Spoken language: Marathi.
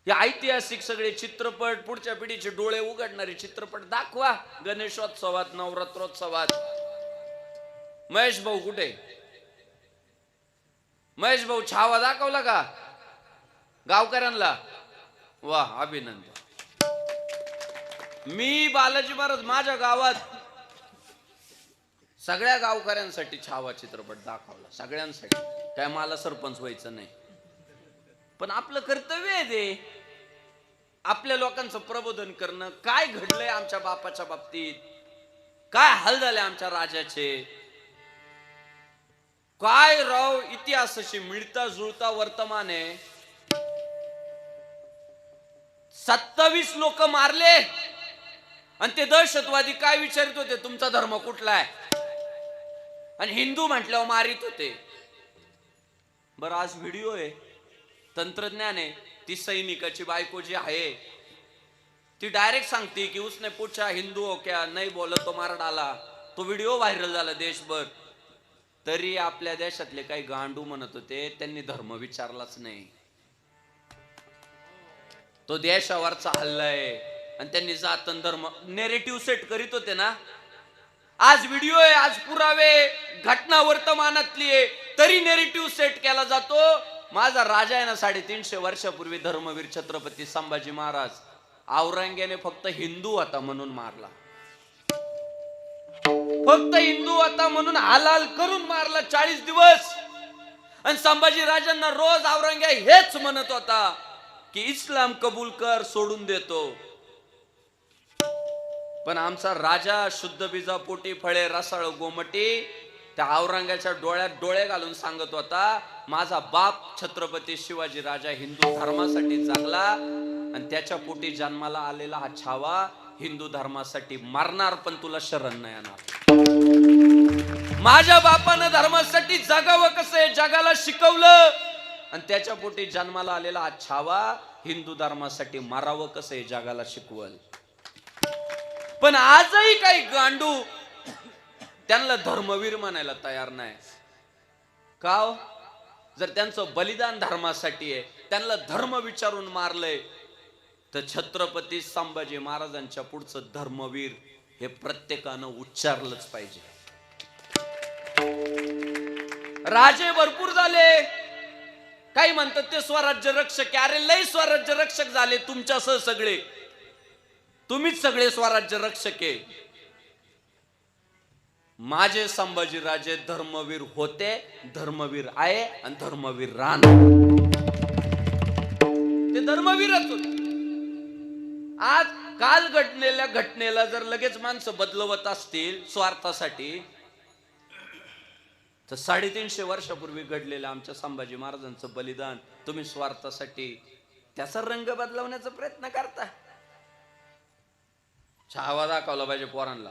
हे ऐतिहासिक सगळे चित्रपट, पुढच्या पिढीचे डोळे उघडणारे चित्रपट दाखवा. गणेशोत्सवात, नवरात्रोत्सवात. महेश भाऊ कुठे? महेश भाऊ छावा दाखवला का गावकऱ्यांना? वा, अभिनंदन. मी बालाजी महाराज माझ्या गावात सगळ्या गावकऱ्यांसाठी छावा चित्रपट दाखवला, सगळ्यांसाठी. काय मला सरपंच व्हायचं नाही, पण आपलं कर्तव्य आहे ते. आपल्या लोकांचं प्रबोधन करणं. काय घडलंय आमच्या बापाच्या बाबतीत, काय हाल झाले आमच्या राजाचे, काय राव इतिहासाशी मिळता जुळता वर्तमान आहे. 27 लोक मारले आणि ते दहशतवादी काय विचारित होते, तुमचा धर्म कुठला आहे, आणि हिंदू म्हटल्यावर मारित होते. बरं, आज व्हिडिओ आहे, तंत्रज्ञान आहे. ती सैनिकाची बायको जी आहे ती डायरेक्ट सांगते की उसने पूछा हिंदू हो क्या, नाही बोलत तो मार डाला. तो व्हिडिओ व्हायरल झाला देशभर. तरी आपल्या देशातले काही गांडू म्हणत होते त्यांनी धर्म विचारलाच नाही. तो देशावरचा हल्ला आहे आणि त्यांनी जातन धर्म नेरेटिव्ह सेट करीत होते ना. आज व्हिडिओ आहे, आज पुरावे, घटना वर्तमानातली आहे, तरी नेरेटिव्ह सेट केला जातो. माझा राजा आहे ना, 350 वर्षापूर्वी धर्मवीर छत्रपती संभाजी महाराज, औरंग्याने फक्त हिंदू होता म्हणून मारला. फक्त हिंदू होता म्हणून हालाल करून मारला 40 दिवस. आणि संभाजी राजांना रोज औरंग्या हेच म्हणत होता की इस्लाम कबूल कर, सोडून देतो. पण आमचा राजा शुद्ध बीजा पोटी फळे रसाळ गोमटी त्या औरंगाच्या डोळ्यात डोळे घालून सांगत होता, माझा बाप छत्रपती शिवाजी राजा हिंदू धर्मासाठी जगला आणि त्याच्या पोटी जन्माला आलेला हा छावा हिंदू धर्मासाठी मरणार, पण तुला शरण नाही येणार. माझ्या बापानं धर्मासाठी जगावं कसं आहे जगाला शिकवलं, आणि त्याच्या पोटी जन्माला आलेला हा छावा हिंदू धर्मासाठी मरावं कसं आहे जगाला शिकवल. पण आजही काही गांडू त्यांना धर्मवीर म्हणायला तयार नाही. का? जर त्यांचं बलिदान धर्मासाठी आहे, त्यांना धर्म विचारून मारलंय, तर छत्रपती संभाजी महाराजांच्या पुढचं धर्मवीर हे प्रत्येकानं उच्चारलंच पाहिजे. राजे भरपूर झाले, काही म्हणतात ते स्वराज्य रक्षक. अरे लय स्वराज्य रक्षक झाले तुमच्यासह सगळे, तुम्हीच सगळे स्वराज्य रक्षक आहे. माझे संभाजी राजे धर्मवीर होते, धर्मवीर आहे आणि धर्मवीर राहणार. ते धर्मवीरच होते. आज काल घडलेल्या घटनेला जर लगेच माणसं बदलवत असतील स्वार्थासाठी, तर 350 वर्षापूर्वी घडलेलं आमच्या संभाजी महाराजांचं बलिदान तुम्ही स्वार्थासाठी त्याचा रंग बदलवण्याचा प्रयत्न करता. छावा दाखवला पाहिजे पोरांना.